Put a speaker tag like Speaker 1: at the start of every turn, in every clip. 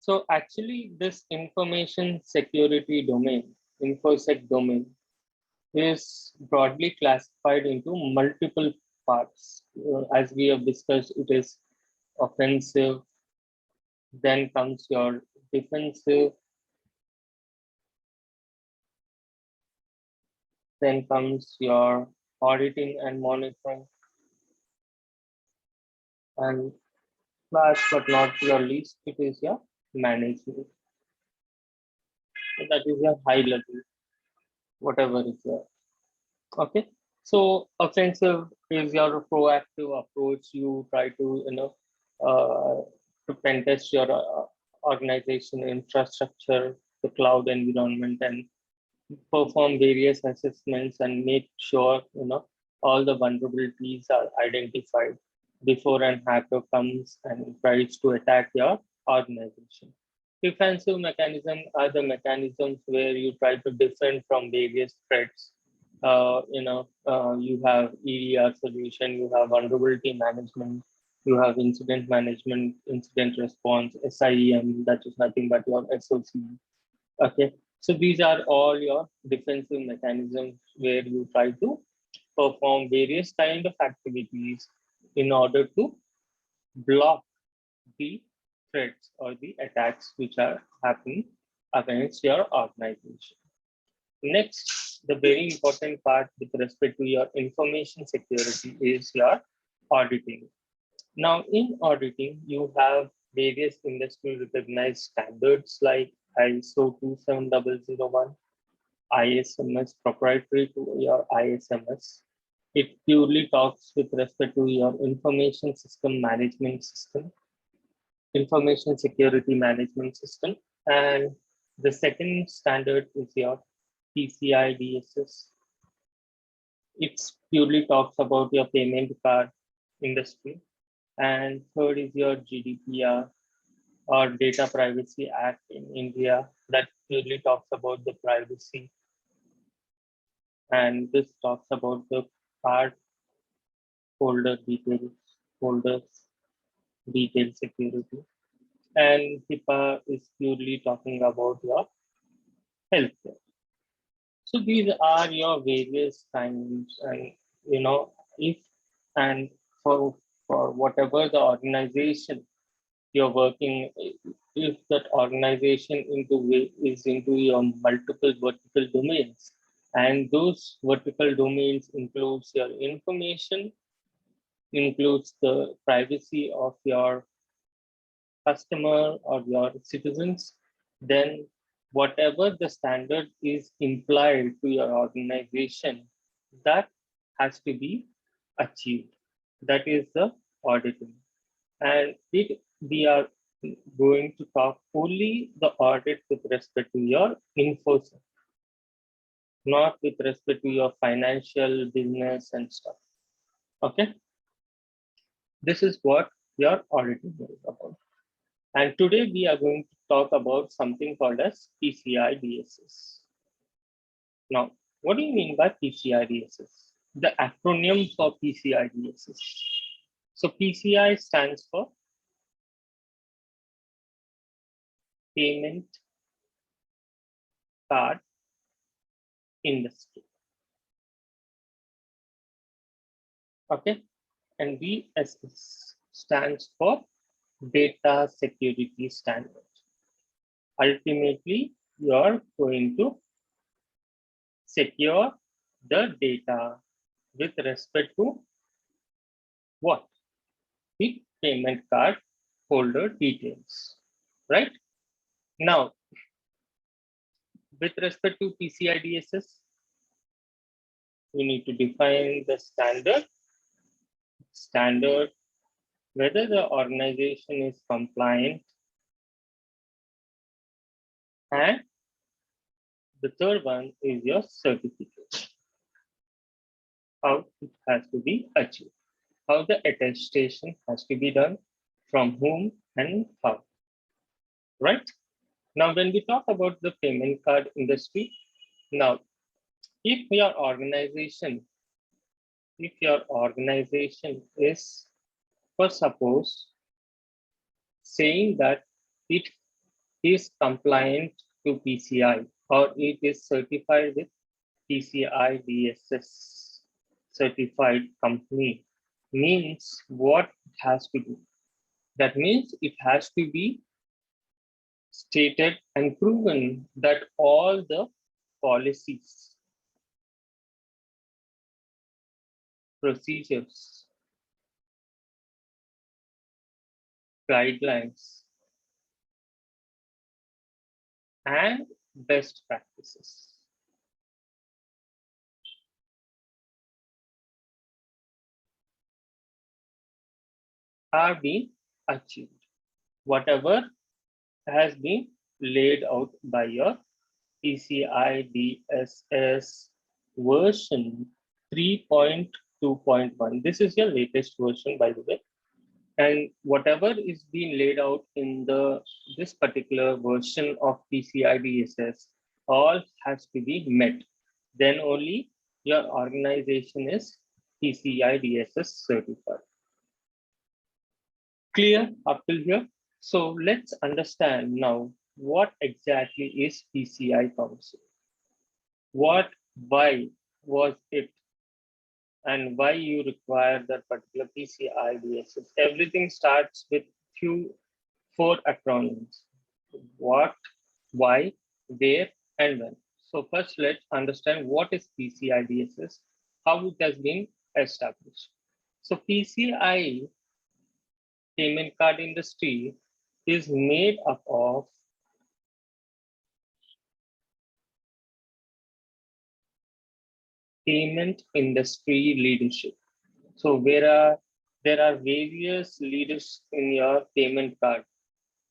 Speaker 1: So actually this information security domain, InfoSec domain, is broadly classified into multiple parts. As we have discussed, it is offensive, then comes your defensive, then comes your auditing and monitoring, and last but not your least, it is your management. So that is your high level, whatever is there. Okay. So offensive is your proactive approach. You try to, to pen test your organization infrastructure, the cloud environment, and perform various assessments and make sure, all the vulnerabilities are identified before an hacker comes and tries to attack your organization. Defensive mechanisms are the mechanisms where you try to defend from various threats. You have EDR solution, you have vulnerability management, you have incident management, incident response, SIEM, that is nothing but your SOC. Okay, so these are all your defensive mechanisms where you try to perform various kind of activities in order to block the threats or the attacks which are happening against your organization. Next, the very important part with respect to your information security is your auditing. Now, in auditing, you have various industry recognized standards like ISO 27001, ISMS, proprietary to your ISMS. It purely talks with respect to your information system management system, information security management system. And the second standard is your PCI-DSS. It purely talks about your payment card industry. And third is your GDPR or Data Privacy Act in India that purely talks about the privacy. And this talks about the card holders detail security. And HIPAA is purely talking about your healthcare. So these are your various kinds, and if and for whatever the organization you're working, if that organization is into your multiple vertical domains, and those vertical domains includes your information, includes the privacy of your customer or your citizens, then whatever the standard is implied to your organization, that has to be achieved. That is the auditing. And we are going to talk only the audit with respect to your InfoSec, not with respect to your financial business and stuff. Okay. This is what your auditing is about. And today we are going to talk about something called as PCI-DSS. Now, what do you mean by PCI-DSS? The acronym for PCI-DSS. So PCI stands for Payment Card Industry. Okay, and DSS stands for Data Security Standard. Ultimately, you are going to secure the data with respect to what? The payment card holder details, right? Now, with respect to PCI-DSS, we need to define the standard, whether the organization is compliant, and the third one is your certificate, how it has to be achieved, how the attestation has to be done, from whom and how, right? Now, when we talk about the payment card industry, now, if your organization is, for suppose, saying that it is compliant to PCI or it is certified with PCI-DSS certified company means what it has to do. That means it has to be stated and proven that all the policies, procedures, guidelines, and best practices are being achieved. Whatever has been laid out by your PCI-DSS version 3.2.1. This is your latest version, by the way. And whatever is being laid out in this particular version of PCI-DSS, all has to be met. Then only your organization is PCI-DSS certified. Clear up till here? So let's understand now what exactly is PCI Council. Why was it, and why you require that particular PCI-DSS? Everything starts with four acronyms: what, why, where, and when. So first, let's understand what is PCI-DSS, how it has been established. So PCI, payment card industry, is made up of payment industry leadership. So there are various leaders in your payment card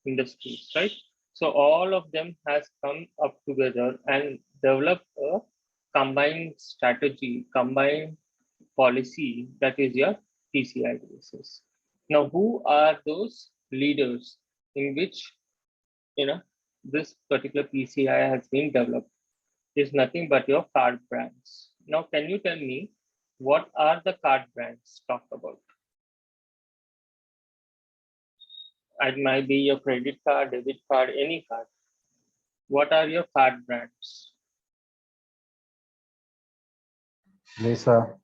Speaker 1: industries, right? So all of them has come up together and developed a combined strategy, combined policy, that is your PCI basis. Now, who are those leaders in which this particular PCI has been developed? Is nothing but your card brands. Now, can you tell me what are the card brands talked about? It might be your credit card, debit card, any card. What are your card brands?
Speaker 2: Visa,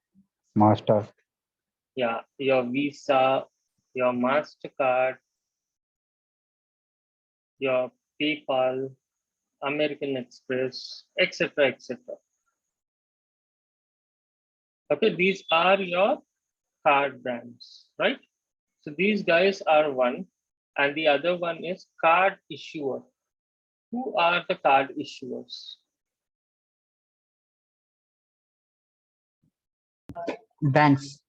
Speaker 2: Master.
Speaker 1: Yeah, your Visa, your MasterCard, your PayPal, American Express, etc., etc. Okay, these are your card brands, right? So these guys are one, and the other one is card issuer. Who are the card issuers?
Speaker 3: Banks,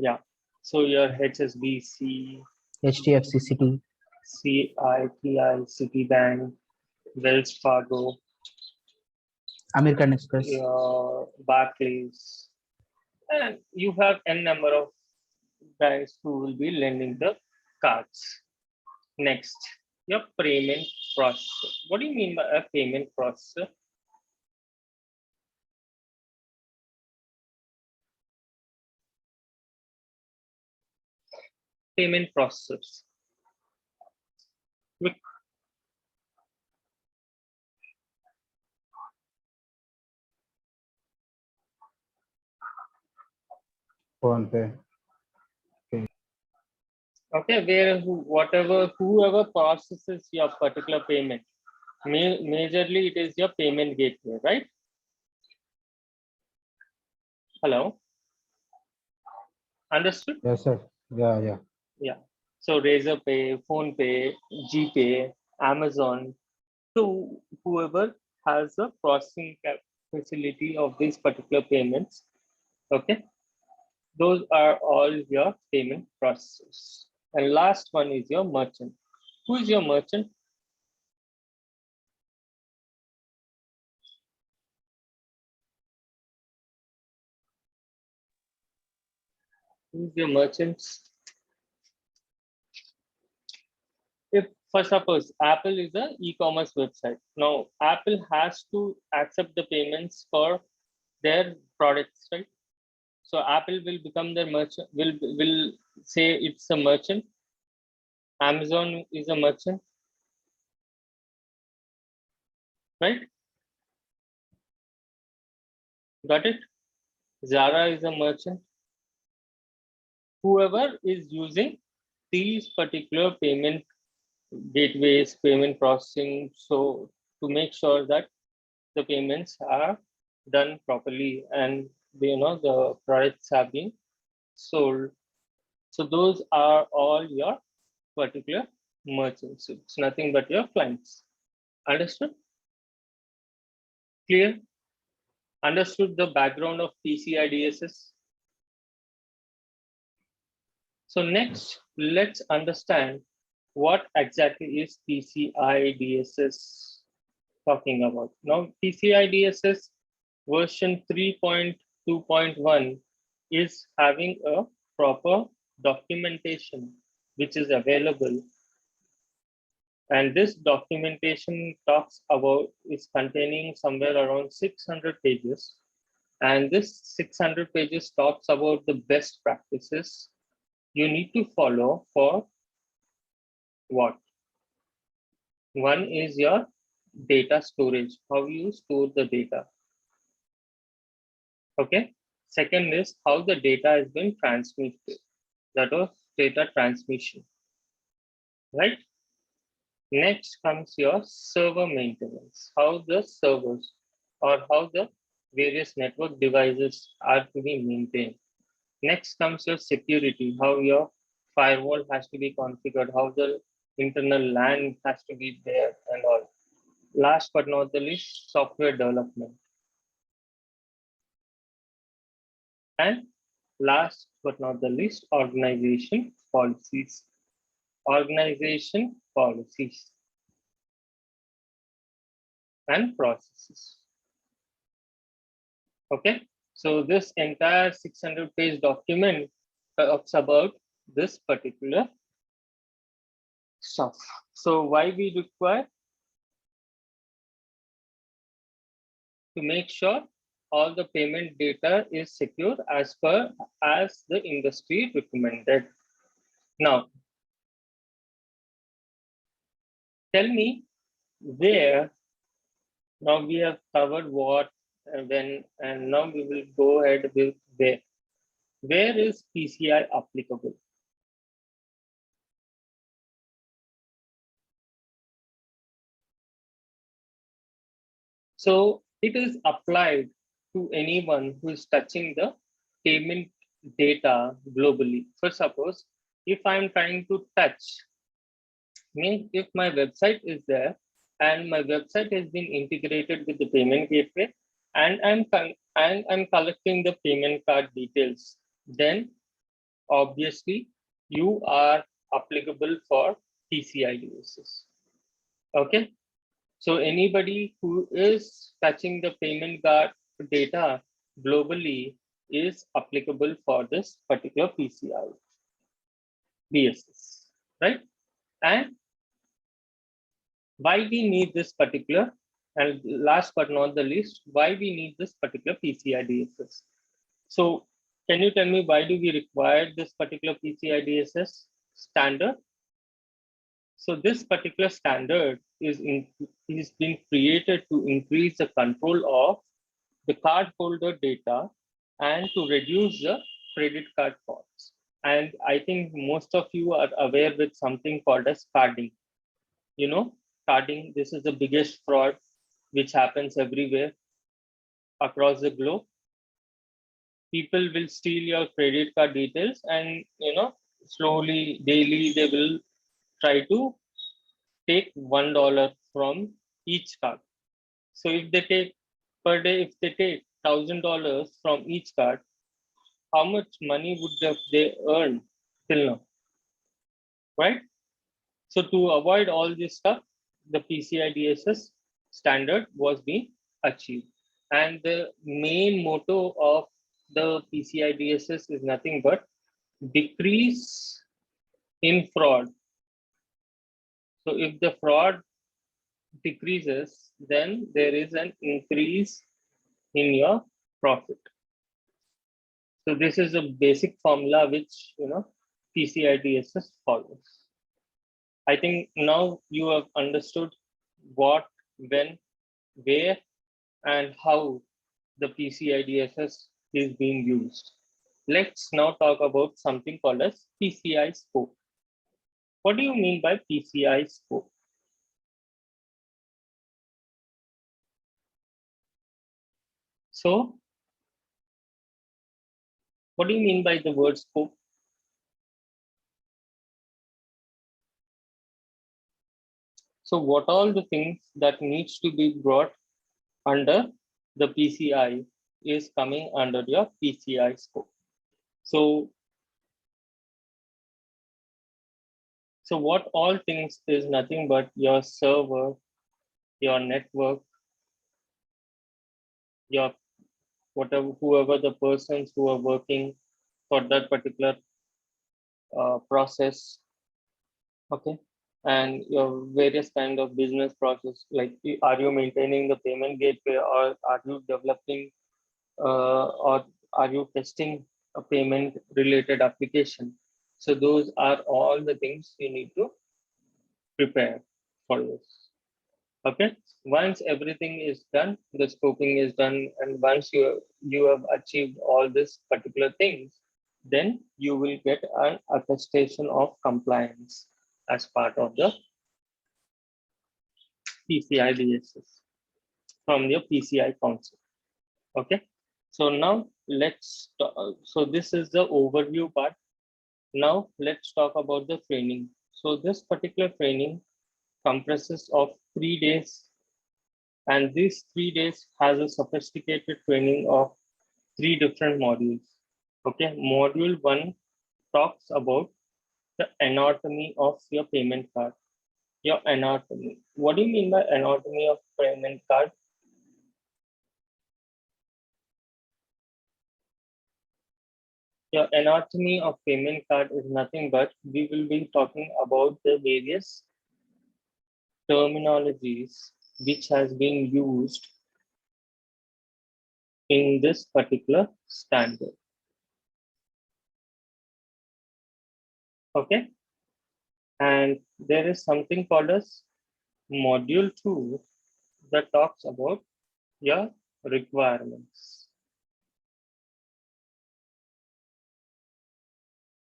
Speaker 1: Yeah. So your HSBC,
Speaker 3: HDFC City,
Speaker 1: CITI, Citibank, Wells Fargo,
Speaker 3: American Express,
Speaker 1: your Barclays, and you have n number of guys who will be lending the cards. Next, your payment processor. What do you mean by a payment processor? Payment processors. Quick.
Speaker 2: PhonePe.
Speaker 1: Okay, whoever processes your particular payment, majorly it is your payment gateway, right? Hello, understood?
Speaker 2: Yes, sir. Yeah.
Speaker 1: Yeah. So Razorpay, PhonePe, GPay, Amazon, so whoever has a processing facility of these particular payments, okay, those are all your payment processors. And last one is your merchant. Who is your merchant? Who is your merchants? If for suppose Apple is an e-commerce website, now Apple has to accept the payments for their products, right? So Apple will become their merchant, will say it's a merchant. Amazon is a merchant. right? Got it? Zara is a merchant. Whoever is using these particular payment gateways, payment processing, so to make sure that the payments are done properly and the products have been sold. So those are all your particular merchants. It's nothing but your clients. Understood? Clear? Understood the background of PCI-DSS? So next, let's understand what exactly is PCI-DSS talking about. Now, PCI-DSS version 3.2.1 is having a proper documentation which is available, and this documentation talks about is containing somewhere around 600 pages, and this 600 pages talks about the best practices you need to follow for what? One is your data storage, how you store the data. Okay. Second is how the data has been transmitted. That was data transmission, right? Next comes your server maintenance, how the servers or how the various network devices are to be maintained. Next comes your security, how your firewall has to be configured, how the internal LAN has to be there and all. Last but not the least, software development. And last but not the least, organization policies. Organization policies and processes. Okay, so this entire 600-page document talks about this particular stuff. So why we require to make sure all the payment data is secure as per as the industry recommended. Now, tell me where. Now we have covered what and when, and now we will go ahead with where. Where is PCI applicable? So it is applied to anyone who is touching the payment data globally. For suppose, if I'm trying to touch, means if my website is there and my website has been integrated with the payment gateway and I'm collecting the payment card details, then obviously you are applicable for PCI-DSS. Okay. So anybody who is touching the payment card data globally is applicable for this particular PCI-DSS, right? And why we need this particular, and last but not the least, why we need this particular PCI-DSS? So can you tell me why do we require this particular PCI-DSS standard? So this particular standard is being created to increase the control of the cardholder data and to reduce the credit card frauds. And I think most of you are aware with something called as carding. You know, carding, this is the biggest fraud which happens everywhere across the globe. People will steal your credit card details and, slowly, daily, they will try to take $1 from each card. So if they take per day, if they take $1,000 from each card, how much money would they earn till now, right? So to avoid all this stuff, the PCI-DSS standard was being achieved. And the main motto of the PCI-DSS is nothing but decrease in fraud. So if the fraud decreases, then there is an increase in your profit. So this is a basic formula which PCI-DSS follows. I think now you have understood what, when, where and how the PCI-DSS is being used. Let's now talk about something called as PCI scope. What do you mean by PCI scope? So, what do you mean by the word scope? So, what all the things that needs to be brought under the PCI is coming under your PCI scope. So what all things is nothing but your server, your network, your whatever, whoever the persons who are working for that particular process, okay, and your various kind of business process, like are you maintaining the payment gateway, or are you developing or are you testing a payment related application? So those are all the things you need to prepare for this. Okay, once everything is done, the scoping is done, and once you have achieved all these particular things, then you will get an attestation of compliance as part of the PCI DSS from your PCI council. Okay, so now so this is the overview part. Now let's talk about the training. So this particular training comprises of 3 days, and these 3 days has a sophisticated training of 3 different modules. Okay, module 1 talks about the anatomy of your payment card. Your anatomy. What do you mean by anatomy of payment card? Your anatomy of payment card is nothing but we will be talking about the various terminologies which has been used in this particular standard. Okay, and there is something called as module 2 that talks about your requirements.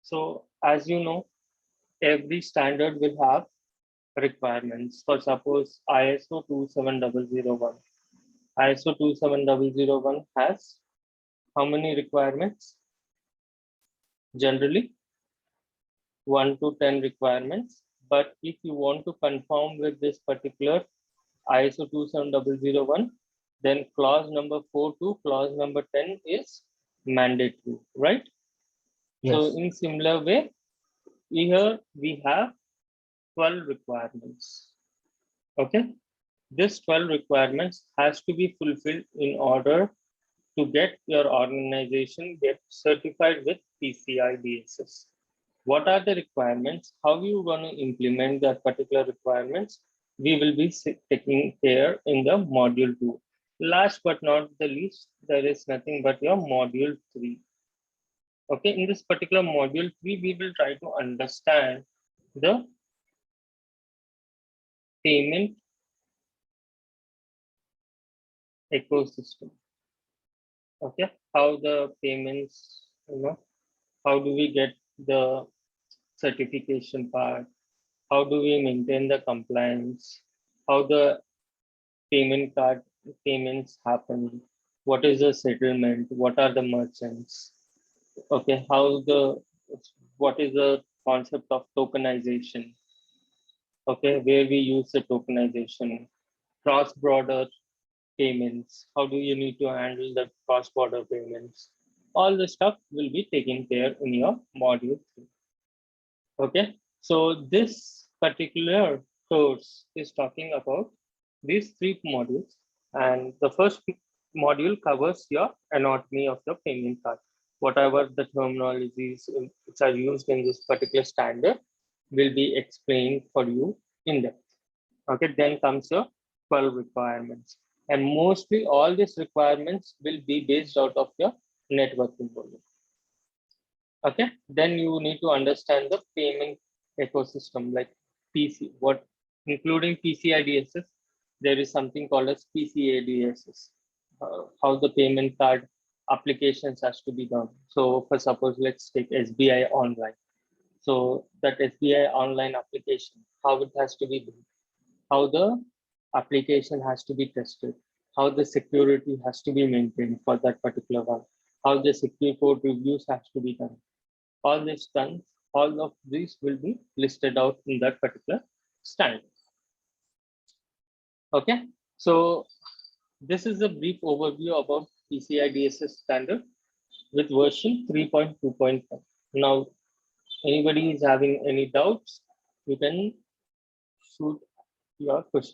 Speaker 1: So as you know, every standard will have requirements. For suppose ISO 27001. ISO 27001 has how many requirements? Generally 1 to 10 requirements. But if you want to conform with this particular ISO 27001, then clause number 4 to clause number 10 is mandatory, right?
Speaker 3: Yes.
Speaker 1: So in similar way, here we have 12 requirements. Okay, this 12 requirements has to be fulfilled in order to get your organization get certified with PCI DSS. What are the requirements? How you going to implement that particular requirements? We will be taking care in the module 2. Last but not the least, there is nothing but your module 3. Okay, in this particular module 3, we will try to understand the payment ecosystem. Okay, how the payments, how do we get the certification part? How do we maintain the compliance? How the payment card payments happen? What is the settlement? What are the merchants? Okay, what is the concept of tokenization? Okay, where we use the tokenization, cross-border payments. How do you need to handle the cross-border payments? All the stuff will be taken care in your module 3. Okay, so this particular course is talking about these 3 modules, and the first module covers your anatomy of the payment card. Whatever the terminologies which are used in this particular standard will be explained for you in depth. Okay, then comes your 12 requirements, and mostly all these requirements will be based out of your networking volume. Okay, then you need to understand the payment ecosystem like PC, what including PCI DSS, there is something called as PCI-DSS, how the payment card applications has to be done. So for suppose, let's take SBI Online. So that SBI Online application, how it has to be done, how the application has to be tested, how the security has to be maintained for that particular one, how the secure code reviews has to be done. All this done, all of these will be listed out in that particular standard. Okay, so this is a brief overview about PCI-DSS standard with version 3.2.1. Now, anybody is having any doubts, you can shoot your question.